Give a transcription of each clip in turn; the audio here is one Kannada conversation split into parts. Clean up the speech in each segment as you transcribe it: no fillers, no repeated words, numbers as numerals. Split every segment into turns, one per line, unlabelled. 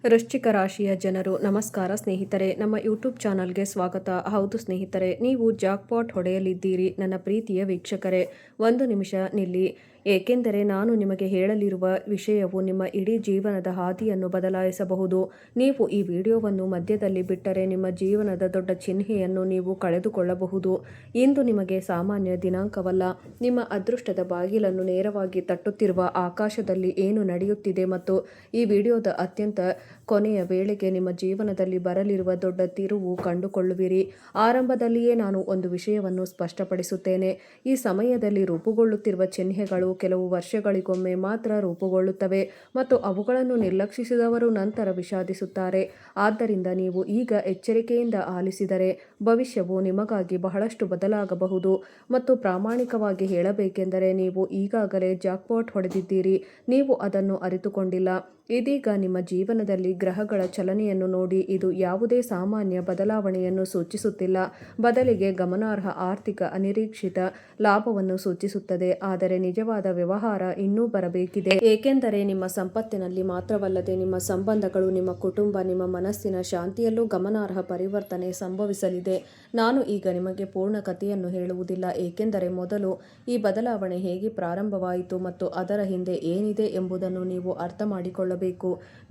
ವೃಶ್ಚಿಕ ರಾಶಿಯ ಜನರು ನಮಸ್ಕಾರ ಸ್ನೇಹಿತರೆ, ನಮ್ಮ ಯೂಟ್ಯೂಬ್ ಚಾನಲ್ಗೆ ಸ್ವಾಗತ. ಹೌದು ಸ್ನೇಹಿತರೆ, ನೀವು ಜಾಕ್ಪಾಟ್ ಹೊಡೆಯಲಿದ್ದೀರಿ. ನನ್ನ ಪ್ರೀತಿಯ ವೀಕ್ಷಕರೇ, ಒಂದು ನಿಮಿಷ ನಿಲ್ಲಿ, ಏಕೆಂದರೆ ನಾನು ನಿಮಗೆ ಹೇಳಲಿರುವ ವಿಷಯವು ನಿಮ್ಮ ಇಡೀ ಜೀವನದ ಹಾದಿಯನ್ನು ಬದಲಾಯಿಸಬಹುದು. ನೀವು ಈ ವಿಡಿಯೋವನ್ನು ಮಧ್ಯದಲ್ಲಿ ಬಿಟ್ಟರೆ ನಿಮ್ಮ ಜೀವನದ ದೊಡ್ಡ ಚಿಹ್ನೆಯನ್ನು ನೀವು ಕಳೆದುಕೊಳ್ಳಬಹುದು. ಇಂದು ನಿಮಗೆ ಸಾಮಾನ್ಯ ದಿನಾಂಕವಲ್ಲ. ನಿಮ್ಮ ಅದೃಷ್ಟದ ಬಾಗಿಲನ್ನು ನೇರವಾಗಿ ತಟ್ಟುತ್ತಿರುವ ಆಕಾಶದಲ್ಲಿ ಏನು ನಡೆಯುತ್ತಿದೆ ಮತ್ತು ಈ ವಿಡಿಯೋದ ಅತ್ಯಂತ ಕೊನೆಯ ವೇಳೆಗೆ ನಿಮ್ಮ ಜೀವನದಲ್ಲಿ ಬರಲಿರುವ ದೊಡ್ಡ ತಿರುವು ಕಂಡುಕೊಳ್ಳುವಿರಿ. ಆರಂಭದಲ್ಲಿಯೇ ನಾನು ಒಂದು ವಿಷಯವನ್ನು ಸ್ಪಷ್ಟಪಡಿಸುತ್ತೇನೆ. ಈ ಸಮಯದಲ್ಲಿ ರೂಪುಗೊಳ್ಳುತ್ತಿರುವ ಚಿಹ್ನೆಗಳು ಕೆಲವು ವರ್ಷಗಳಿಗೊಮ್ಮೆ ಮಾತ್ರ ರೂಪುಗೊಳ್ಳುತ್ತವೆ ಮತ್ತು ಅವುಗಳನ್ನು ನಿರ್ಲಕ್ಷಿಸಿದವರು ನಂತರ ವಿಷಾದಿಸುತ್ತಾರೆ. ಆದ್ದರಿಂದ ನೀವು ಈಗ ಎಚ್ಚರಿಕೆಯಿಂದ ಆಲಿಸಿದರೆ ಭವಿಷ್ಯವು ನಿಮಗಾಗಿ ಬಹಳಷ್ಟು ಬದಲಾಗಬಹುದು. ಮತ್ತು ಪ್ರಾಮಾಣಿಕವಾಗಿ ಹೇಳಬೇಕೆಂದರೆ, ನೀವು ಈಗಾಗಲೇ ಜಾಕ್ಪಾಟ್ ಹೊಡೆದಿದ್ದೀರಿ, ನೀವು ಅದನ್ನು ಅರಿತುಕೊಂಡಿಲ್ಲ. ಇದೀಗ ನಿಮ್ಮ ಜೀವನದಲ್ಲಿ ಗ್ರಹಗಳ ಚಲನೆಯನ್ನು ನೋಡಿ, ಇದು ಯಾವುದೇ ಸಾಮಾನ್ಯ ಬದಲಾವಣೆಯನ್ನು ಸೂಚಿಸುತ್ತಿಲ್ಲ, ಬದಲಿಗೆ ಗಮನಾರ್ಹ ಆರ್ಥಿಕ ಅನಿರೀಕ್ಷಿತ ಲಾಭವನ್ನು ಸೂಚಿಸುತ್ತದೆ. ಆದರೆ ನಿಜವಾದ ವ್ಯವಹಾರ ಇನ್ನೂ ಬರಬೇಕಿದೆ, ಏಕೆಂದರೆ ನಿಮ್ಮ ಸಂಪತ್ತಿನಲ್ಲಿ ಮಾತ್ರವಲ್ಲದೆ ನಿಮ್ಮ ಸಂಬಂಧಗಳು, ನಿಮ್ಮ ಕುಟುಂಬ, ನಿಮ್ಮ ಮನಸ್ಸಿನ ಶಾಂತಿಯಲ್ಲೂ ಗಮನಾರ್ಹ ಪರಿವರ್ತನೆ ಸಂಭವಿಸಲಿದೆ. ನಾನು ಈಗ ನಿಮಗೆ ಪೂರ್ಣ ಕಥೆಯನ್ನು ಹೇಳುವುದಿಲ್ಲ, ಏಕೆಂದರೆ ಮೊದಲು ಈ ಬದಲಾವಣೆ ಹೇಗೆ ಪ್ರಾರಂಭವಾಯಿತು ಮತ್ತು ಅದರ ಹಿಂದೆ ಏನಿದೆ ಎಂಬುದನ್ನು ನೀವು ಅರ್ಥ ಮಾಡಿಕೊಳ್ಳಬೇಕು.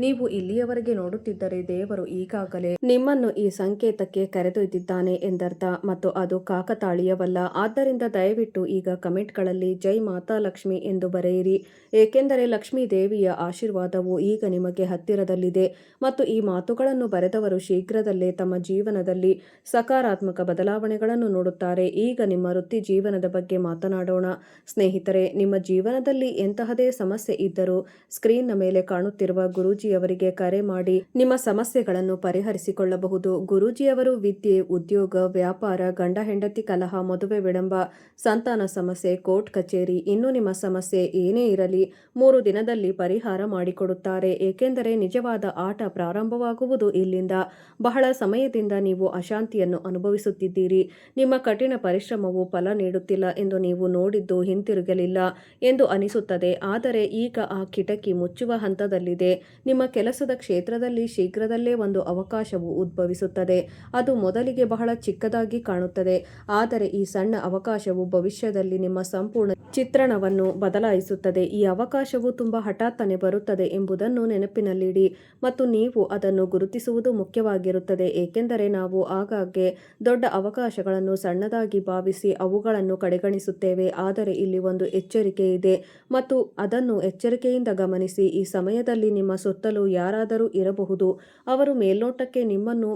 ನೀವು ಇಲ್ಲಿಯವರೆಗೆ ನೋಡುತ್ತಿದ್ದರೆ ದೇವರು ಈಗಾಗಲೇ ನಿಮ್ಮನ್ನು ಈ ಸಂಕೇತಕ್ಕೆ ಕರೆದೊಯ್ದಿದ್ದಾನೆ ಎಂದರ್ಥ, ಮತ್ತು ಅದು ಕಾಕತಾಳೀಯವಲ್ಲ. ಆದ್ದರಿಂದ ದಯವಿಟ್ಟು ಈಗ ಕಮೆಂಟ್ಗಳಲ್ಲಿ ಜೈ ಮಾತಾ ಲಕ್ಷ್ಮಿ ಎಂದು ಬರೆಯಿರಿ, ಏಕೆಂದರೆ ಲಕ್ಷ್ಮೀ ದೇವಿಯ ಆಶೀರ್ವಾದವು ಈಗ ನಿಮಗೆ ಹತ್ತಿರದಲ್ಲಿದೆ. ಮತ್ತು ಈ ಮಾತುಗಳನ್ನು ಬರೆದವರು ಶೀಘ್ರದಲ್ಲೇ ತಮ್ಮ ಜೀವನದಲ್ಲಿ ಸಕಾರಾತ್ಮಕ ಬದಲಾವಣೆಗಳನ್ನು ನೋಡುತ್ತಾರೆ. ಈಗ ನಿಮ್ಮ ವೃತ್ತಿ ಜೀವನದ ಬಗ್ಗೆ ಮಾತನಾಡೋಣ. ಸ್ನೇಹಿತರೆ, ನಿಮ್ಮ ಜೀವನದಲ್ಲಿ ಎಂತಹದೇ ಸಮಸ್ಯೆ ಇದ್ದರೂ ಸ್ಕ್ರೀನ್ನ ಮೇಲೆ ಕಾಣುತ್ತಿರುವ ಗುರೂಜಿಯವರಿಗೆ ಕರೆ ಮಾಡಿ ನಿಮ್ಮ ಸಮಸ್ಯೆಗಳನ್ನು ಪರಿಹರಿಸಿಕೊಳ್ಳಬಹುದು. ಗುರೂಜಿಯವರು ವಿದ್ಯೆ, ಉದ್ಯೋಗ, ವ್ಯಾಪಾರ, ಗಂಡ ಹೆಂಡತಿ ಕಲಹ, ಮದುವೆ ವಿಳಂಬ, ಸಂತಾನ ಸಮಸ್ಯೆ, ಕೋರ್ಟ್ ಕಚೇರಿ, ಇನ್ನು ನಿಮ್ಮ ಸಮಸ್ಯೆ ಏನೇ ಇರಲಿ 3 ದಿನದಲ್ಲಿ ಪರಿಹಾರ ಮಾಡಿಕೊಡುತ್ತಾರೆ. ಏಕೆಂದರೆ ನಿಜವಾದ ಆಟ ಪ್ರಾರಂಭವಾಗುವುದು ಇಲ್ಲಿಂದ. ಬಹಳ ಸಮಯದಿಂದ ನೀವು ಅಶಾಂತಿಯನ್ನು ಅನುಭವಿಸುತ್ತಿದ್ದೀರಿ. ನಿಮ್ಮ ಕಠಿಣ ಪರಿಶ್ರಮವು ಫಲ ನೀಡುತ್ತಿಲ್ಲ ಎಂದು ನೀವು ನೋಡಿದ್ದು ಹಿಂತಿರುಗಲಿಲ್ಲ ಎಂದು ಅನಿಸುತ್ತದೆ. ಆದರೆ ಈಗ ಆ ಕಿಟಕಿ ಮುಚ್ಚುವ ಹಂತದಲ್ಲಿದೆ. ನಿಮ್ಮ ಕೆಲಸದ ಕ್ಷೇತ್ರದಲ್ಲಿ ಶೀಘ್ರದಲ್ಲೇ ಒಂದು ಅವಕಾಶವು ಉದ್ಭವಿಸುತ್ತದೆ. ಅದು ಮೊದಲಿಗೆ ಬಹಳ ಚಿಕ್ಕದಾಗಿ ಕಾಣುತ್ತದೆ, ಆದರೆ ಈ ಸಣ್ಣ ಅವಕಾಶವು ಭವಿಷ್ಯದಲ್ಲಿ ನಿಮ್ಮ ಸಂಪೂರ್ಣ ಚಿತ್ರಣವನ್ನು ಬದಲಾಯಿಸುತ್ತದೆ. ಈ ಅವಕಾಶವು ತುಂಬಾ ಹಠಾತ್ತನೆ ಬರುತ್ತದೆ ಎಂಬುದನ್ನು ನೆನಪಿನಲ್ಲಿಡಿ, ಮತ್ತು ನೀವು ಅದನ್ನು ಗುರುತಿಸುವುದು ಮುಖ್ಯವಾಗಿರುತ್ತದೆ, ಏಕೆಂದರೆ ನಾವು ಆಗಾಗ್ಗೆ ದೊಡ್ಡ ಅವಕಾಶಗಳನ್ನು ಸಣ್ಣದಾಗಿ ಭಾವಿಸಿ ಅವುಗಳನ್ನು ಕಡೆಗಣಿಸುತ್ತೇವೆ. ಆದರೆ ಇಲ್ಲಿ ಒಂದು ಎಚ್ಚರಿಕೆ ಇದೆ, ಮತ್ತು ಅದನ್ನು ಎಚ್ಚರಿಕೆಯಿಂದ ಗಮನಿಸಿ. ಈ ಸಮಯದಲ್ಲಿ ನಿಮ್ಮ ಸುತ್ತಲೂ ಯಾರಾದರೂ ಇರಬಹುದು. ಅವರು ಮೇಲ್ನೋಟಕ್ಕೆ ನಿಮ್ಮನ್ನು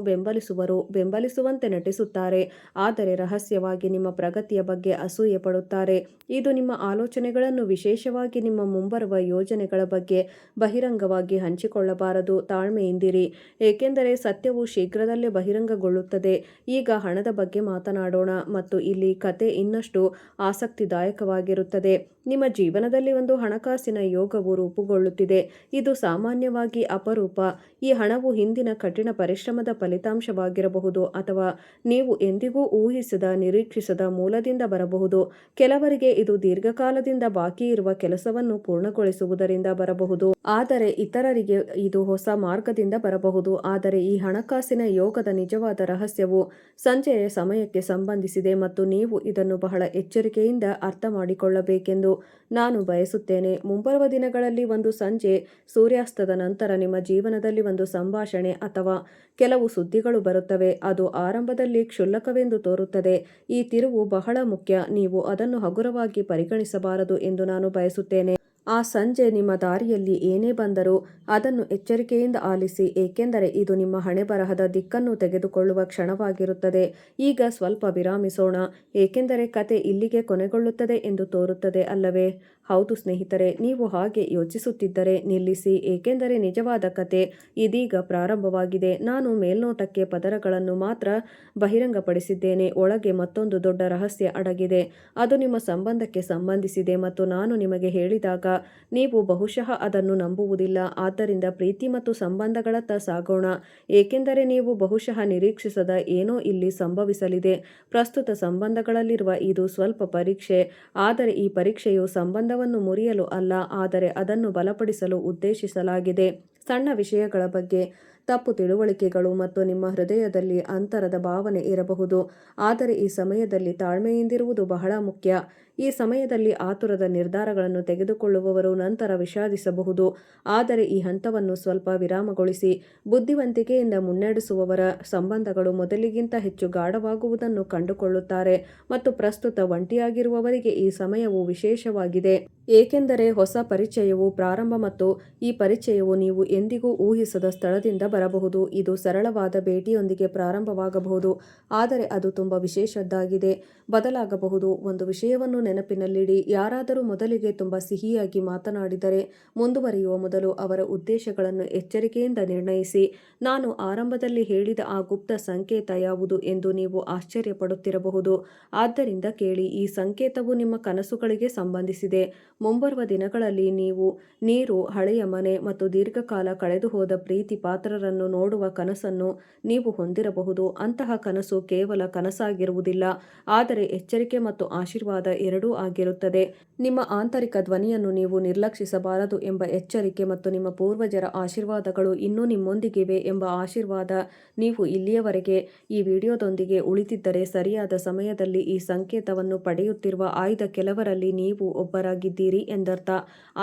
ಬೆಂಬಲಿಸುವಂತೆ ನಟಿಸುತ್ತಾರೆ, ಆದರೆ ರಹಸ್ಯವಾಗಿ ನಿಮ್ಮ ಪ್ರಗತಿಯ ಬಗ್ಗೆ ಅಸೂಯೆ ಪಡುತ್ತಾರೆ. ಇದು ನಿಮ್ಮ ಆಲೋಚನೆಗಳನ್ನು, ವಿಶೇಷವಾಗಿ ನಿಮ್ಮ ಮುಂಬರುವ ಯೋಜನೆಗಳ ಬಗ್ಗೆ ಬಹಿರಂಗವಾಗಿ ಹಂಚಿಕೊಳ್ಳಬಾರದು. ತಾಳ್ಮೆಯಿಂದಿರಿ, ಏಕೆಂದರೆ ಸತ್ಯವು ಶೀಘ್ರದಲ್ಲೇ ಬಹಿರಂಗಗೊಳ್ಳುತ್ತದೆ. ಈಗ ಹಣದ ಬಗ್ಗೆ ಮಾತನಾಡೋಣ, ಮತ್ತು ಇಲ್ಲಿ ಕತೆ ಇನ್ನಷ್ಟು ಆಸಕ್ತಿದಾಯಕವಾಗಿರುತ್ತದೆ. ನಿಮ್ಮ ಜೀವನದಲ್ಲಿ ಒಂದು ಹಣಕಾಸಿನ ಯೋಗವು ರೂಪುಗೊಳ್ಳುತ್ತಿದೆ. ಇದು ಸಾಮಾನ್ಯವಾಗಿ ಅಪರೂಪ. ಈ ಹಣವು ಹಿಂದಿನ ಕಠಿಣ ಪರಿಶ್ರಮದ ಫಲಿತಾಂಶವಾಗಿರಬಹುದು, ಅಥವಾ ನೀವು ಎಂದಿಗೂ ಊಹಿಸದ, ನಿರೀಕ್ಷಿಸದ ಮೂಲದಿಂದ ಬರಬಹುದು. ಕೆಲವರಿಗೆ ಇದು ದೀರ್ಘಕಾಲದಿಂದ ಬಾಕಿ ಇರುವ ಕೆಲಸವನ್ನು ಪೂರ್ಣಗೊಳಿಸುವುದರಿಂದ ಬರಬಹುದು, ಆದರೆ ಇತರರಿಗೆ ಇದು ಹೊಸ ಮಾರ್ಗದಿಂದ ಬರಬಹುದು. ಆದರೆ ಈ ಹಣಕಾಸಿನ ಯೋಗದ ನಿಜವಾದ ರಹಸ್ಯವು ಸಂಜೆಯ ಸಮಯಕ್ಕೆ ಸಂಬಂಧಿಸಿದೆ, ಮತ್ತು ನೀವು ಇದನ್ನು ಬಹಳ ಎಚ್ಚರಿಕೆಯಿಂದ ಅರ್ಥ ಮಾಡಿಕೊಳ್ಳಬೇಕೆಂದು ನಾನು ಬಯಸುತ್ತೇನೆ. ಮುಂಬರುವ ದಿನಗಳಲ್ಲಿ ಒಂದು ಸಂಜೆ ಸೂರ್ಯಾಸ್ತದ ನಂತರ ನಿಮ್ಮ ಜೀವನದಲ್ಲಿ ಒಂದು ಸಂಭಾಷಣೆ ಅಥವಾ ಕೆಲವು ಸುದ್ದಿಗಳು ಬರುತ್ತವೆ. ಅದು ಆರಂಭದಲ್ಲಿ ಕ್ಷುಲ್ಲಕವೆಂದು ತೋರುತ್ತದೆ. ಈ ತಿರುವು ಬಹಳ ಮುಖ್ಯ. ನೀವು ಅದನ್ನು ಹಗುರವಾಗಿ ಪರಿಗಣಿಸಬಾರದು ಎಂದು ನಾನು ಬಯಸುತ್ತೇನೆ. ಆ ಸಂಜೆ ನಿಮ್ಮ ದಾರಿಯಲ್ಲಿ ಏನೇ ಬಂದರೂ ಅದನ್ನು ಎಚ್ಚರಿಕೆಯಿಂದ ಆಲಿಸಿ, ಏಕೆಂದರೆ ಇದು ನಿಮ್ಮ ಹಣೆಬರಹದ ದಿಕ್ಕನ್ನು ತೆಗೆದುಕೊಳ್ಳುವ ಕ್ಷಣವಾಗಿರುತ್ತದೆ. ಈಗ ಸ್ವಲ್ಪ ವಿರಾಮಿಸೋಣ, ಏಕೆಂದರೆ ಕತೆ ಇಲ್ಲಿಗೆ ಕೊನೆಗೊಳ್ಳುತ್ತದೆ ಎಂದು ತೋರುತ್ತದೆ, ಅಲ್ಲವೇ? ಹೌದು ಸ್ನೇಹಿತರೆ, ನೀವು ಹಾಗೆ ಯೋಚಿಸುತ್ತಿದ್ದರೆ ನಿಲ್ಲಿಸಿ, ಏಕೆಂದರೆ ನಿಜವಾದ ಕತೆ ಇದೀಗ ಪ್ರಾರಂಭವಾಗಿದೆ. ನಾನು ಮೇಲ್ನೋಟಕ್ಕೆ ಪದರಗಳನ್ನು ಮಾತ್ರ ಬಹಿರಂಗಪಡಿಸಿದ್ದೇನೆ, ಒಳಗೆ ಮತ್ತೊಂದು ದೊಡ್ಡ ರಹಸ್ಯ ಅಡಗಿದೆ. ಅದು ನಿಮ್ಮ ಸಂಬಂಧಕ್ಕೆ ಸಂಬಂಧಿಸಿದೆ, ಮತ್ತು ನಾನು ನಿಮಗೆ ಹೇಳಿದಾಗ ನೀವು ಬಹುಶಃ ಅದನ್ನು ನಂಬುವುದಿಲ್ಲ. ಆದ್ದರಿಂದ ಪ್ರೀತಿ ಮತ್ತು ಸಂಬಂಧಗಳತ್ತ ಸಾಗೋಣ, ಏಕೆಂದರೆ ನೀವು ಬಹುಶಃ ನಿರೀಕ್ಷಿಸದ ಏನೋ ಇಲ್ಲಿ ಸಂಭವಿಸಲಿದೆ. ಪ್ರಸ್ತುತ ಸಂಬಂಧಗಳಲ್ಲಿರುವ ಇದು ಸ್ವಲ್ಪ ಪರೀಕ್ಷೆ, ಆದರೆ ಈ ಪರೀಕ್ಷೆಯು ಸಂಬಂಧವನ್ನು ಮುರಿಯಲು ಅಲ್ಲ, ಆದರೆ ಅದನ್ನು ಬಲಪಡಿಸಲು ಉದ್ದೇಶಿಸಲಾಗಿದೆ. ಸಣ್ಣ ವಿಷಯಗಳ ಬಗ್ಗೆ ತಪ್ಪು ತಿಳುವಳಿಕೆಗಳು ಮತ್ತು ನಿಮ್ಮ ಹೃದಯದಲ್ಲಿ ಅಂತರದ ಭಾವನೆ ಇರಬಹುದು. ಆದರೆ ಈ ಸಮಯದಲ್ಲಿ ತಾಳ್ಮೆಯಿಂದಿರುವುದು ಬಹಳ ಮುಖ್ಯ. ಈ ಸಮಯದಲ್ಲಿ ಆತುರದ ನಿರ್ಧಾರಗಳನ್ನು ತೆಗೆದುಕೊಳ್ಳುವವರು ನಂತರ ವಿಷಾದಿಸಬಹುದು. ಆದರೆ ಈ ಹಂತವನ್ನು ಸ್ವಲ್ಪ ವಿರಾಮಗೊಳಿಸಿ. ಬುದ್ಧಿವಂತಿಕೆಯಿಂದ ಮುನ್ನಡೆಸುವವರ ಸಂಬಂಧಗಳು ಮೊದಲಿಗಿಂತ ಹೆಚ್ಚು ಗಾಢವಾಗುವುದನ್ನು ಕಂಡುಕೊಳ್ಳುತ್ತಾರೆ ಮತ್ತು ಪ್ರಸ್ತುತ ಒಂಟಿಯಾಗಿರುವವರಿಗೆ ಈ ಸಮಯವು ವಿಶೇಷವಾಗಿದೆ. ಏಕೆಂದರೆ ಹೊಸ ಪರಿಚಯವು ಪ್ರಾರಂಭ ಮತ್ತು ಈ ಪರಿಚಯವು ನೀವು ಎಂದಿಗೂ ಊಹಿಸದ ಸ್ಥಳದಿಂದ ಬರಬಹುದು. ಇದು ಸರಳವಾದ ಭೇಟಿಯೊಂದಿಗೆ ಪ್ರಾರಂಭವಾಗಬಹುದು, ಆದರೆ ಅದು ತುಂಬಾ ವಿಶೇಷದ್ದಾಗಿದೆ, ಬದಲಾಗಬಹುದು. ಒಂದು ವಿಷಯವನ್ನು ನೆನಪಿನಲ್ಲಿಡಿ, ಯಾರಾದರೂ ಮೊದಲಿಗೆ ತುಂಬಾ ಸಿಹಿಯಾಗಿ ಮಾತನಾಡಿದರೆ ಮುಂದುವರಿಯುವ ಮೊದಲು ಅವರ ಉದ್ದೇಶಗಳನ್ನು ಎಚ್ಚರಿಕೆಯಿಂದ ನಿರ್ಣಯಿಸಿ. ನಾನು ಆರಂಭದಲ್ಲಿ ಹೇಳಿದ ಆ ಗುಪ್ತ ಸಂಕೇತ ಯಾವುದು ಎಂದು ನೀವು ಆಶ್ಚರ್ಯಪಡುತ್ತಿರಬಹುದು. ಆದ್ದರಿಂದ ಕೇಳಿ, ಈ ಸಂಕೇತವು ನಿಮ್ಮ ಕನಸುಗಳಿಗೆ ಸಂಬಂಧಿಸಿದೆ. ಮುಂಬರುವ ದಿನಗಳಲ್ಲಿ ನೀವು ನೀರು, ಹಳೆಯ ಮನೆ ಮತ್ತು ದೀರ್ಘಕಾಲ ಕಳೆದುಹೋದ ಪ್ರೀತಿ ಪಾತ್ರರನ್ನು ನೋಡುವ ಕನಸನ್ನು ನೀವು ಹೊಂದಿರಬಹುದು. ಅಂತಹ ಕನಸು ಕೇವಲ ಕನಸಾಗಿರುವುದಿಲ್ಲ, ಆದರೆ ಎಚ್ಚರಿಕೆ ಮತ್ತು ಆಶೀರ್ವಾದ ಎರಡೂ ಆಗಿರುತ್ತದೆ. ನಿಮ್ಮ ಆಂತರಿಕ ಧ್ವನಿಯನ್ನು ನೀವು ನಿರ್ಲಕ್ಷಿಸಬಾರದು ಎಂಬ ಎಚ್ಚರಿಕೆ ಮತ್ತು ನಿಮ್ಮ ಪೂರ್ವಜರ ಆಶೀರ್ವಾದಗಳು ಇನ್ನೂ ನಿಮ್ಮೊಂದಿಗಿವೆ ಎಂಬ ಆಶೀರ್ವಾದ. ನೀವು ಇಲ್ಲಿಯವರೆಗೆ ಈ ವಿಡಿಯೋದೊಂದಿಗೆ ಉಳಿದಿದ್ದರೆ ಸರಿಯಾದ ಸಮಯದಲ್ಲಿ ಈ ಸಂಕೇತವನ್ನು ಪಡೆಯುತ್ತಿರುವ ಆಯ್ದ ಕೆಲವರಲ್ಲಿ ನೀವು ಒಬ್ಬರಾಗಿದ್ದೀರಿ ಎಂದರ್ಥ.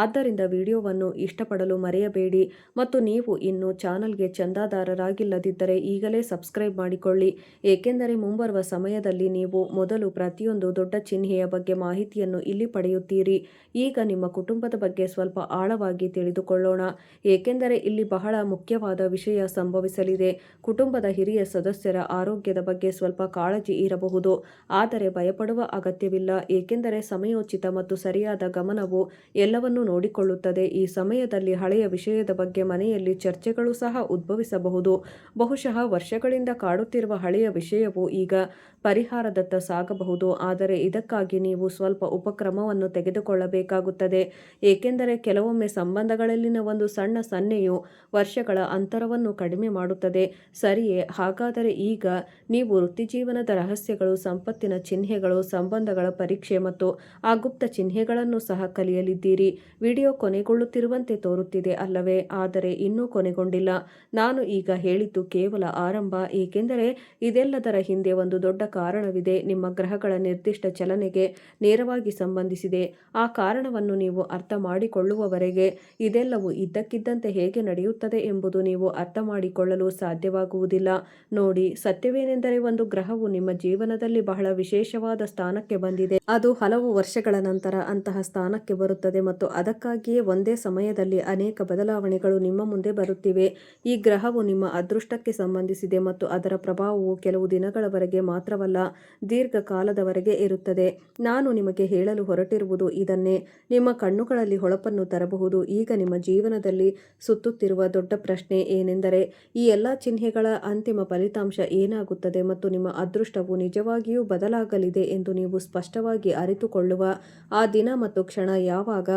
ಆದ್ದರಿಂದ ವಿಡಿಯೋವನ್ನು ಇಷ್ಟಪಡಲು ಮರೆಯಬೇಡಿ ಮತ್ತು ನೀವು ಇನ್ನೂ ಚಾನಲ್ಗೆ ಚಂದಾದಾರರಾಗಿಲ್ಲದಿದ್ದರೆ ಈಗಲೇ ಸಬ್ಸ್ಕ್ರೈಬ್ ಮಾಡಿಕೊಳ್ಳಿ, ಏಕೆಂದರೆ ಮುಂಬರುವ ಸಮಯದಲ್ಲಿ ನೀವು ಮೊದಲು ಪ್ರತಿಯೊಂದು ದೊಡ್ಡ ಚಿಹ್ನೆಯ ಬಗ್ಗೆ ಮಾಹಿತಿಯನ್ನು ಇಲ್ಲಿ ಪಡೆಯುತ್ತೀರಿ. ಈಗ ನಿಮ್ಮ ಕುಟುಂಬದ ಬಗ್ಗೆ ಸ್ವಲ್ಪ ಆಳವಾಗಿ ತಿಳಿದುಕೊಳ್ಳೋಣ, ಏಕೆಂದರೆ ಇಲ್ಲಿ ಬಹಳ ಮುಖ್ಯವಾದ ವಿಷಯ ಸಂಭವಿಸಲಿದೆ. ಕುಟುಂಬದ ಹಿರಿಯ ಸದಸ್ಯರ ಆರೋಗ್ಯದ ಬಗ್ಗೆ ಸ್ವಲ್ಪ ಕಾಳಜಿ ಇರಬಹುದು, ಆದರೆ ಭಯಪಡುವ ಅಗತ್ಯವಿಲ್ಲ, ಏಕೆಂದರೆ ಸಮಯೋಚಿತ ಮತ್ತು ಸರಿಯಾದ ಗಮನವು ಎಲ್ಲವನ್ನೂ ನೋಡಿಕೊಳ್ಳುತ್ತದೆ. ಈ ಸಮಯದಲ್ಲಿ ಹಳೆಯ ವಿಷಯದ ಬಗ್ಗೆ ಮನೆಯಲ್ಲಿ ಚರ್ಚೆಗಳು ಸಹ ಉದ್ಭವಿಸಬಹುದು. ಬಹುಶಃ ವರ್ಷಗಳಿಂದ ಕಾಡುತ್ತಿರುವ ಹಳೆಯ ವಿಷಯವು ಈಗ ಪರಿಹಾರದತ್ತ ಸಾಗಬಹುದು, ಆದರೆ ಇದಕ್ಕಾಗಿ ನೀವು ಸ್ವಲ್ಪ ಉಪಕ್ರಮವನ್ನು ತೆಗೆದುಕೊಳ್ಳಬೇಕಾಗುತ್ತದೆ, ಏಕೆಂದರೆ ಕೆಲವೊಮ್ಮೆ ಸಂಬಂಧಗಳಲ್ಲಿನ ಒಂದು ಸಣ್ಣ ಸನ್ನೆಯು ವರ್ಷಗಳ ಅಂತರವನ್ನು ಕಡಿಮೆ ಮಾಡುತ್ತದೆ. ಸರಿಯೇ? ಹಾಗಾದರೆ ಈಗ ನೀವು ವೃತ್ತಿಜೀವನದ ರಹಸ್ಯಗಳು, ಸಂಪತ್ತಿನ ಚಿಹ್ನೆಗಳು, ಸಂಬಂಧಗಳ ಪರೀಕ್ಷೆ ಮತ್ತು ಆ ಗುಪ್ತ ಚಿಹ್ನೆಗಳನ್ನು ಸಹ ಕಲಿಯಲಿದ್ದೀರಿ. ವಿಡಿಯೋ ಕೊನೆಗೊಳ್ಳುತ್ತಿರುವಂತೆ ತೋರುತ್ತಿದೆ ಅಲ್ಲವೇ? ಆದರೆ ಇನ್ನೂ ಕೊನೆಗೊಂಡಿಲ್ಲ. ನಾನು ಈಗ ಹೇಳಿದ್ದು ಕೇವಲ ಆರಂಭ, ಏಕೆಂದರೆ ಇದೆಲ್ಲದರ ಹಿಂದೆ ಒಂದು ದೊಡ್ಡ ಕಾರಣವಿದೆ. ನಿಮ್ಮ ಗ್ರಹಗಳ ನಿರ್ದಿಷ್ಟ ಚಲನೆಗೆ ನೇರವಾಗಿ ಸಂಬಂಧಿಸಿದೆ. ಆ ಕಾರಣವನ್ನು ನೀವು ಅರ್ಥ ಮಾಡಿಕೊಳ್ಳುವವರೆಗೆ ಇದೆಲ್ಲವೂ ಇದ್ದಕ್ಕಿದ್ದಂತೆ ಹೇಗೆ ನಡೆಯುತ್ತದೆ ಎಂಬುದು ನೀವು ಅರ್ಥ ಮಾಡಿಕೊಳ್ಳಲು ಸಾಧ್ಯವಾಗುವುದಿಲ್ಲ. ನೋಡಿ, ಸತ್ಯವೇನೆಂದರೆ ಒಂದು ಗ್ರಹವು ನಿಮ್ಮ ಜೀವನದಲ್ಲಿ ಬಹಳ ವಿಶೇಷವಾದ ಸ್ಥಾನಕ್ಕೆ ಬಂದಿದೆ. ಅದು ಹಲವು ವರ್ಷಗಳ ನಂತರ ಅಂತಹ ಸ್ಥಾನಕ್ಕೆ ಬರುತ್ತದೆ ಮತ್ತು ಅದಕ್ಕಾಗಿಯೇ ಒಂದೇ ಸಮಯದಲ್ಲಿ ಅನೇಕ ಬದಲಾವಣೆಗಳು ನಿಮ್ಮ ಮುಂದೆ ಬರುತ್ತಿವೆ. ಈ ಗ್ರಹವು ನಿಮ್ಮ ಅದೃಷ್ಟಕ್ಕೆ ಸಂಬಂಧಿಸಿದೆ ಮತ್ತು ಅದರ ಪ್ರಭಾವವು ಕೆಲವು ದಿನಗಳವರೆಗೆ ಮಾತ್ರವಲ್ಲ, ದೀರ್ಘಕಾಲದವರೆಗೆ ಇರುತ್ತದೆ. ನಾನು ನಿಮಗೆ ಹೇಳಲು ಹೊರಟಿರುವುದು ಇದನ್ನೇ. ನಿಮ್ಮ ಕಣ್ಣುಗಳಲ್ಲಿ ಹೊಳಪನ್ನು ತರಬಹುದು. ಈಗ ನಿಮ್ಮ ಜೀವನದಲ್ಲಿ ಸುತ್ತುತ್ತಿರುವ ದೊಡ್ಡ ಪ್ರಶ್ನೆ ಏನೆಂದರೆ, ಈ ಎಲ್ಲ ಚಿಹ್ನೆಗಳ ಅಂತಿಮ ಫಲಿತಾಂಶ ಏನಾಗುತ್ತದೆ ಮತ್ತು ನಿಮ್ಮ ಅದೃಷ್ಟವು ನಿಜವಾಗಿಯೂ ಬದಲಾಗಲಿದೆ ಎಂದು ನೀವು ಸ್ಪಷ್ಟವಾಗಿ ಅರಿತುಕೊಳ್ಳುವ ಆ ದಿನ ಮತ್ತು ಕ್ಷಣ ಯಾವಾಗ?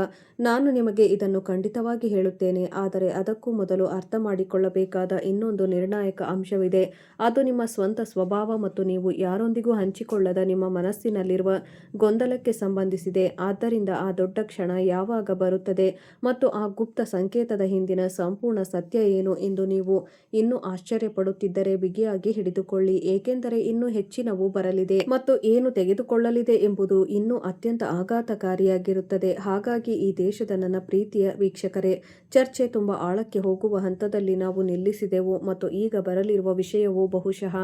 ನಾನು ನಿಮಗೆ ಇದನ್ನು ಖಂಡಿತವಾಗಿ ಹೇಳುತ್ತೇನೆ, ಆದರೆ ಅದಕ್ಕೂ ಮೊದಲು ಅರ್ಥ ಮಾಡಿಕೊಳ್ಳಬೇಕಾದ ಇನ್ನೊಂದು ನಿರ್ಣಾಯಕ ಅಂಶವಿದೆ. ಅದು ನಿಮ್ಮ ಸ್ವಂತ ಸ್ವಭಾವ ಮತ್ತು ನೀವು ಯಾರೊಂದಿಗೂ ಹಂಚಿಕೊಳ್ಳದ ನಿಮ್ಮ ಮನಸ್ಸಿನಲ್ಲಿರುವ ಗೊಂದಲಕ್ಕೆ ಸಂಬಂಧಿಸಿದೆ. ಆದ್ದರಿಂದ ಆ ದೊಡ್ಡ ಕ್ಷಣ ಯಾವಾಗ ಬರುತ್ತದೆ ಮತ್ತು ಆ ಗುಪ್ತ ಸಂಕೇತದ ಹಿಂದಿನ ಸಂಪೂರ್ಣ ಸತ್ಯ ಏನು ಎಂದು ನೀವು ಇನ್ನೂ ಆಶ್ಚರ್ಯಪಡುತ್ತಿದ್ದರೆ ಬಿಗಿಯಾಗಿ ಹಿಡಿದುಕೊಳ್ಳಿ, ಏಕೆಂದರೆ ಇನ್ನೂ ಹೆಚ್ಚಿನವು ಬರಲಿದೆ ಮತ್ತು ಏನು ತೆಗೆದುಕೊಳ್ಳಲಿದೆ ಎಂಬುದು ಇನ್ನೂ ಅತ್ಯಂತ ಆಘಾತಕಾರಿಯಾಗಿರುತ್ತದೆ. ಹಾಗಾಗಿ ಈ ದೇಶದ ನನ್ನ ಪ್ರೀತಿಯ ವೀಕ್ಷಕರೇ, ಚರ್ಚೆ ತುಂಬಾ ಆಳಕ್ಕೆ ಹೋಗುವ ಹಂತದಲ್ಲಿ ನಾವು ನಿಲ್ಲಿಸಿದೆವು ಮತ್ತು ಈಗ ಬರಲಿರುವ ವಿಷಯವು ಬಹುಶಃ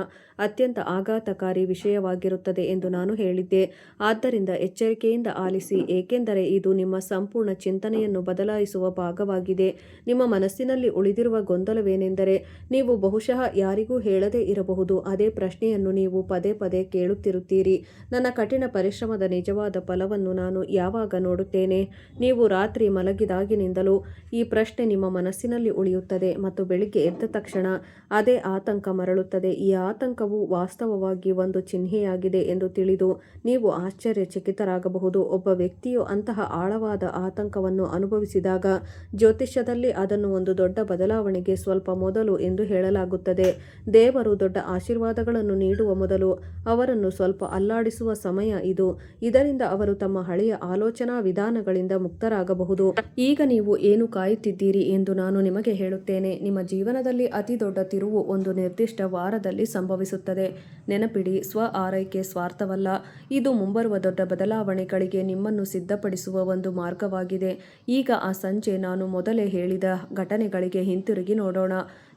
ಅತ್ಯಂತ ಆಘಾತಕಾರಿ ವಿಷಯವಾಗಿರುತ್ತದೆ ಎಂದು ನಾನು ಹೇಳಿದ್ದೆ. ಆದ್ದರಿಂದ ಎಚ್ಚರಿಕೆಯಿಂದ ಆಲಿಸಿ, ಏಕೆಂದರೆ ಇದು ನಿಮ್ಮ ಸಂಪೂರ್ಣ ಚಿಂತನೆಯನ್ನು ಬದಲಾಯಿಸುವ ಭಾಗವಾಗಿದೆ. ನಿಮ್ಮ ಮನಸ್ಸಿನಲ್ಲಿ ಉಳಿದಿರುವ ಗೊಂದಲವೇನೆಂದರೆ, ನೀವು ಬಹುಶಃ ಯಾರಿಗೂ ಹೇಳದೇ ಇರಬಹುದು. ಅದೇ ಪ್ರಶ್ನೆಯನ್ನು ನೀವು ಪದೇ ಪದೇ ಕೇಳುತ್ತಿರುತ್ತೀರಿ, ನನ್ನ ಕಠಿಣ ಪರಿಶ್ರಮದ ನಿಜವಾದ ಫಲವನ್ನು ನಾನು ಯಾವಾಗ ನೋಡುತ್ತೇನೆ? ನೀವು ರಾತ್ರಿ ಮಲಗಿದಾಗಿನಿಂದಲೂ ಈ ಪ್ರಶ್ನೆ ನಿಮ್ಮ ಮನಸ್ಸಿನಲ್ಲಿ ಉಳಿಯುತ್ತದೆ ಮತ್ತು ಬೆಳಿಗ್ಗೆ ಎದ್ದ ತಕ್ಷಣ ಅದೇ ಆತಂಕ ಮರಳುತ್ತದೆ. ಈ ಆತಂಕವು ವಾಸ್ತವವಾಗಿ ಒಂದು ಚಿಹ್ನೆಯಾಗಿದೆ ಎಂದು ತಿಳಿದು ನೀವು ಆಶ್ಚರ್ಯಚಕಿತರಾಗಬಹುದು. ಒಬ್ಬ ವ್ಯಕ್ತಿಯು ಅಂತಹ ಆಳವಾದ ಆತಂಕವನ್ನು ಅನುಭವಿಸಿದಾಗ ಜ್ಯೋತಿಷ್ಯದಲ್ಲಿ ಅದನ್ನು ಒಂದು ದೊಡ್ಡ ಬದಲಾವಣೆಗೆ ಸ್ವಲ್ಪ ಮೊದಲು ಎಂದು ಹೇಳಲಾಗುತ್ತದೆ. ದೇವರು ದೊಡ್ಡ ಆಶೀರ್ವಾದಗಳನ್ನು ನೀಡುವ ಮೊದಲು ಅವರನ್ನು ಸ್ವಲ್ಪ ಅಲ್ಲಾಡಿಸುವ ಸಮಯ ಇದು. ಇದರಿಂದ ಅವರು ತಮ್ಮ ಹಳೆಯ ಆಲೋಚನಾ ವಿಧಾನಗಳಿಂದ ಮುಕ್ತರಾಗಬಹುದು. ಈಗ ನೀವು ಏನು ಕಾಯುತ್ತಿದ್ದೀರಿ ಎಂದು ನಾನು ನಿಮಗೆ ಹೇಳುತ್ತೇನೆ. ನಿಮ್ಮ ಜೀವನದಲ್ಲಿ ಅತಿ ದೊಡ್ಡ ತಿರುವು ಒಂದು ನಿರ್ದಿಷ್ಟ ವಾರದಲ್ಲಿ ಸಂಭವಿಸುತ್ತದೆ. ನೆನಪಿಡಿ, ಸ್ವ ಆರೈಕೆ ಸ್ವಾರ್ಥವಲ್ಲ. ಇದು ಮುಂಬರುವ ದೊಡ್ಡ ಬದಲಾವಣೆಗಳಿಗೆ ನಿಮ್ಮನ್ನು ಸಿದ್ಧಪಡಿಸುವ ಒಂದು ಮಾರ್ಗವಾಗಿದೆ. ಈಗ ಆ ಸಂಜೆ ನಾನು ಮೊದಲೇ ಹೇಳಿದ ಘಟನೆಗಳಿಗೆ ಹಿಂತಿರುಗಿ ನೋಡೋಣ.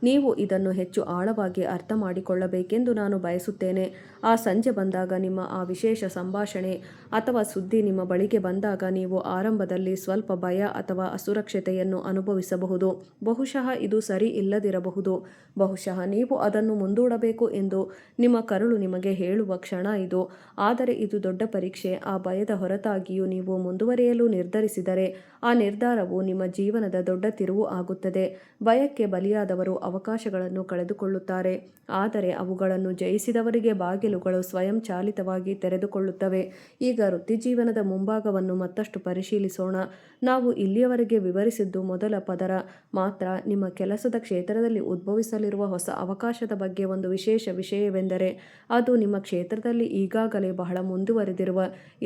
ನೀವು ಇದನ್ನು ಹೆಚ್ಚು ಆಳವಾಗಿ ಅರ್ಥ ಮಾಡಿಕೊಳ್ಳಬೇಕೆಂದು ನಾನು ಬಯಸುತ್ತೇನೆ. ಆ ಸಂಜೆ ಬಂದಾಗ, ನಿಮ್ಮ ಆ ವಿಶೇಷ ಸಂಭಾಷಣೆ ಅಥವಾ ಸುದ್ದಿ ನಿಮ್ಮ ಬಳಿಗೆ ಬಂದಾಗ, ನೀವು ಆರಂಭದಲ್ಲಿ ಸ್ವಲ್ಪ ಭಯ ಅಥವಾ ಅಸುರಕ್ಷತೆಯನ್ನು ಅನುಭವಿಸಬಹುದು. ಬಹುಶಃ ಇದು ಸರಿ ಇಲ್ಲದಿರಬಹುದು. ಬಹುಶಃ ನೀವು ಅದನ್ನು ಮುಂದೂಡಬೇಕು ಎಂದು ನಿಮ್ಮ ಕರುಳು ನಿಮಗೆ ಹೇಳುವ ಕ್ಷಣ ಇದು. ಆದರೆ ಇದು ದೊಡ್ಡ ಪರೀಕ್ಷೆ. ಆ ಭಯದ ಹೊರತಾಗಿಯೂ ನೀವು ಮುಂದುವರಿಯಲು ನಿರ್ಧರಿಸಿದರೆ ಆ ನಿರ್ಧಾರವು ನಿಮ್ಮ ಜೀವನದ ದೊಡ್ಡ ತಿರುವು ಆಗುತ್ತದೆ. ಭಯಕ್ಕೆ ಬಲಿಯಾದವರು ಅವಕಾಶಗಳನ್ನು ಕಳೆದುಕೊಳ್ಳುತ್ತಾರೆ, ಆದರೆ ಅವುಗಳನ್ನು ಜಯಿಸಿದವರಿಗೆ ಬಾಗಿಲುಗಳು ಸ್ವಯಂಚಾಲಿತವಾಗಿ ತೆರೆದುಕೊಳ್ಳುತ್ತವೆ. ಈಗ ವೃತ್ತಿಜೀವನದ ಮುಂಭಾಗವನ್ನು ಮತ್ತಷ್ಟು ಪರಿಶೀಲಿಸೋಣ. ನಾವು ಇಲ್ಲಿಯವರೆಗೆ ವಿವರಿಸಿದ್ದು ಮೊದಲ ಪದರ ಮಾತ್ರ. ನಿಮ್ಮ ಕೆಲಸದ ಕ್ಷೇತ್ರದಲ್ಲಿ ಉದ್ಭವಿಸಲಿರುವ ಹೊಸ ಅವಕಾಶದ ಬಗ್ಗೆ ಒಂದು ವಿಶೇಷ ವಿಷಯವೆಂದರೆ, ಅದು ನಿಮ್ಮ ಕ್ಷೇತ್ರದಲ್ಲಿ ಈಗಾಗಲೇ ಬಹಳ ಮುಂದುವರೆದಿರುವ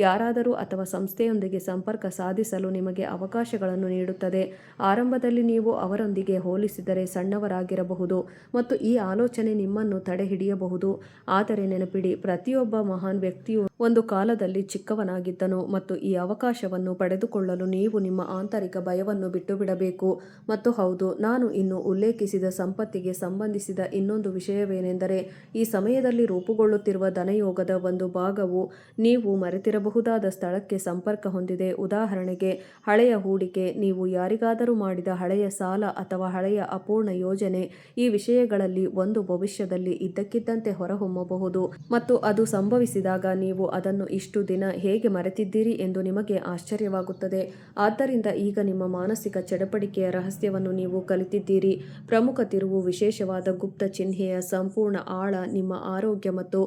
ಯಾರಾದರೂ ಅಥವಾ ಸಂಸ್ಥೆಯೊಂದಿಗೆ ಸಂಪರ್ಕ ಸಾಧಿಸಲು ನಿಮಗೆ ಅವಕಾಶಗಳನ್ನು ನೀಡುತ್ತದೆ. ಆರಂಭದಲ್ಲಿ ನೀವು ಅವರೊಂದಿಗೆ ಹೋಲಿಸಿದರೆ ಸಣ್ಣವರಾಗಿರಬಹುದು ಮತ್ತು ಈ ಆಲೋಚನೆ ನಿಮ್ಮನ್ನು ತಡೆಹಿಡಿಯಬಹುದು. ಆದರೆ ನೆನಪಿಡಿ, ಪ್ರತಿಯೊಬ್ಬ ಮಹಾನ್ ವ್ಯಕ್ತಿಯು ಒಂದು ಕಾಲದಲ್ಲಿ ಚಿಕ್ಕವನಾಗಿದ್ದನು ಮತ್ತು ಈ ಅವಕಾಶವನ್ನು ಪಡೆದುಕೊಳ್ಳಲು ನೀವು ನಿಮ್ಮ ಆಂತರಿಕ ಭಯವನ್ನು ಬಿಟ್ಟುಬಿಡಬೇಕು. ಮತ್ತು ಹೌದು, ನಾನು ಇನ್ನು ಉಲ್ಲೇಖಿಸಿದ ಸಂಪತ್ತಿಗೆ ಸಂಬಂಧಿಸಿದ ಇನ್ನೊಂದು ವಿಷಯವೇನೆಂದರೆ, ಈ ಸಮಯದಲ್ಲಿ ರೂಪುಗೊಳ್ಳುತ್ತಿರುವ ಧನಯೋಗದ ಒಂದು ಭಾಗವು ನೀವು ಮರೆತಿರಬಹುದಾದ ಸ್ಥಳಕ್ಕೆ ಸಂಪರ್ಕ ಹೊಂದಿದೆ. ಉದಾಹರಣೆಗೆ, ಹಳೆಯ ಹೂಡಿಕೆ, ನೀವು ಯಾರಿಗಾದರೂ ಮಾಡಿದ ಹಳೆಯ ಸಾಲ ಅಥವಾ ಹಳೆಯ ಅಪೂರ್ಣ ಯೋಜನೆ. ಈ ವಿಷಯಗಳಲ್ಲಿ ಒಂದು ಭವಿಷ್ಯದಲ್ಲಿ ಇದ್ದಕ್ಕಿದ್ದಂತೆ ಹೊರಹೊಮ್ಮಬಹುದು ಮತ್ತು ಅದು ಸಂಭವಿಸಿದಾಗ ನೀವು ಅದನ್ನು ಇಷ್ಟು ದಿನ ಹೇಗೆ ಮರೆತಿದ್ದೀರಿ ಎಂದು ನಿಮಗೆ ಆಶ್ಚರ್ಯವಾಗುತ್ತದೆ. ಆದ್ದರಿಂದ ಈಗ ನಿಮ್ಮ ಮಾನಸಿಕ ಚಡಪಡಿಕೆಯ ರಹಸ್ಯವನ್ನು ನೀವು ಕಲಿತಿದ್ದೀರಿ. ಪ್ರಮುಖ ತಿರುವು, ವಿಶೇಷವಾದ ಗುಪ್ತ ಚಿಹ್ನೆಯ ಸಂಪೂರ್ಣ ಆಳ, ನಿಮ್ಮ ಆರೋಗ್ಯ ಮತ್ತು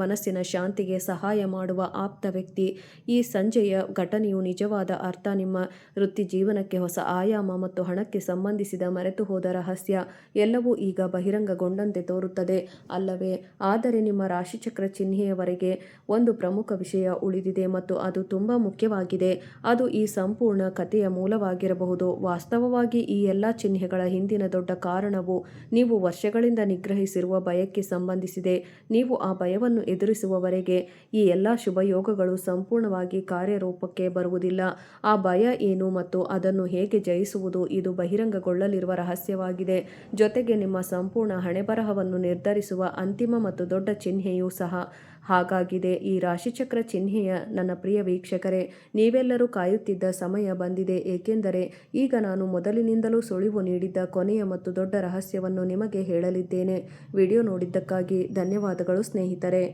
ಮನಸ್ಸಿನ ಶಾಂತಿಗೆ ಸಹಾಯ ಮಾಡುವ ಆಪ್ತ ವ್ಯಕ್ತಿ. ಈ ಸಂಜೆಯ ಘಟನೆಯು ನಿಜವಾದ ಅರ್ಥ, ನಿಮ್ಮ ವೃತ್ತಿ ಜೀವನಕ್ಕೆ ಹೊಸ ಆಯಾಮ ಮತ್ತು ಹಣಕ್ಕೆ ಸಂಬಂಧಿಸಿದ ಮರೆತುಹೋದ ರಹಸ್ಯ ಎಲ್ಲವೂ ಈಗ ಬಹಿರಂಗಗೊಂಡಂತೆ ತೋರುತ್ತದೆ, ಅಲ್ಲವೇ? ಆದರೆ ನಿಮ್ಮ ರಾಶಿಚಕ್ರ ಚಿಹ್ನೆಯವರೆಗೆ ಒಂದು ಪ್ರಮುಖ ವಿಷಯ ಉಳಿದಿದೆ ಮತ್ತು ಅದು ತುಂಬಾ ಮುಖ್ಯವಾಗಿದೆ. ಅದು ಈ ಸಂಪೂರ್ಣ ಕಥೆಯ ಮೂಲವಾಗಿರಬಹುದು. ವಾಸ್ತವವಾಗಿ ಈ ಎಲ್ಲ ಚಿಹ್ನೆಗಳ ಹಿಂದಿನ ದೊಡ್ಡ ಕಾರಣವು ನೀವು ವರ್ಷಗಳಿಂದ ನಿಗ್ರಹಿಸಿರುವ ಭಯಕ್ಕೆ ಸಂಬಂಧಿಸಿದೆ. ನೀವು ಆ ಭಯವನ್ನು ಎದುರಿಸುವವರೆಗೆ ಈ ಎಲ್ಲ ಶುಭಯೋಗಗಳು ಸಂಪೂರ್ಣವಾಗಿ ಕಾರ್ಯರೂಪಕ್ಕೆ ಬರುವುದಿಲ್ಲ. ಆ ಭಯ ಏನು ಮತ್ತು ಅದನ್ನು ಹೇಗೆ ಜಯಿಸುವುದು, ಇದು ಬಹಿರಂಗಗೊಳ್ಳಲಿರುವ ರಹಸ್ಯವಾಗಿದೆ. ಜೊತೆಗೆ ನಿಮ್ಮ ಸಂಪೂರ್ಣ ಹಣೆಬರಹವನ್ನು ನಿರ್ಧರಿಸುವ ಅಂತಿಮ ಮತ್ತು ದೊಡ್ಡ ಚಿಹ್ನೆಯೂ ಸಹ ಹಾಗಾಗಿದೆ. ಈ ರಾಶಿಚಕ್ರ ಚಿಹ್ನೆಯ ನನ್ನ ಪ್ರಿಯ ವೀಕ್ಷಕರೇ, ನೀವೆಲ್ಲರೂ ಕಾಯುತ್ತಿದ್ದ ಸಮಯ ಬಂದಿದೆ, ಏಕೆಂದರೆ ಈಗ ನಾನು ಮೊದಲಿನಿಂದಲೂ ಸುಳಿವು ನೀಡಿದ್ದ ಕೊನೆಯ ಮತ್ತು ದೊಡ್ಡ ರಹಸ್ಯವನ್ನು ನಿಮಗೆ ಹೇಳಲಿದ್ದೇನೆ. ವಿಡಿಯೋ ನೋಡಿದ್ದಕ್ಕಾಗಿ ಧನ್ಯವಾದಗಳು ಸ್ನೇಹಿತರೆ.